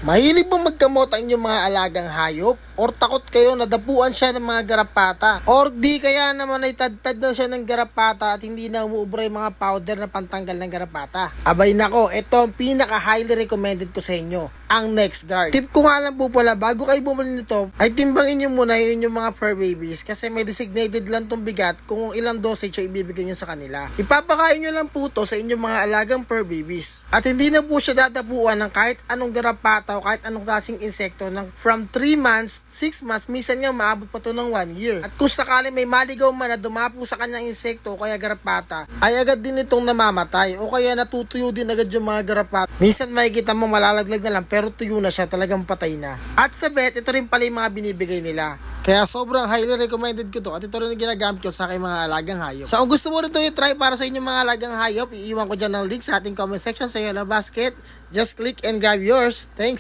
Mahilig bang magkamot ang inyong mga alagang hayop? Or takot kayo na dapuan siya ng mga garapata? Or di kaya naman ay tad-tad na siya ng garapata at hindi na umuubra yung mga powder na pantanggal ng garapata? Abay nako, ito ang pinaka highly recommended ko sa inyo, ang NexGard. Tip ko nga lang po pala, bago kayo bumili nito, ay timbangin nyo muna yung mga fur babies kasi may designated lang tong bigat kung ilang dosage yung ibibigay nyo sa kanila. Ipapakain nyo lang po to sa inyong mga alagang fur babies. At hindi na po siya dadapuan ng kahit anong garapata o kahit anong klaseng insekto ng from 3 months, 6 months, minsan nga maabot pa to ng 1 year. At kung sakali may maligaw man na dumapo sa kanyang insekto o kaya garapata, ay agad din itong namamatay o kaya natutuyo din agad yung mga garapata. Minsan makikita mo malalaglag na lang pero tuyo na siya, talagang patay na. At sa vet, ito rin pala yung mga binibigay nila. Kaya sobrang highly recommended ko to at ito rin yung ginagamit ko sa aking mga alagang hayop. So kung gusto mo rin ito i-try para sa inyong mga alagang hayop, iiwan ko dyan ng link sa ating comment section sa Yellow Basket. Just click and grab yours. Thanks!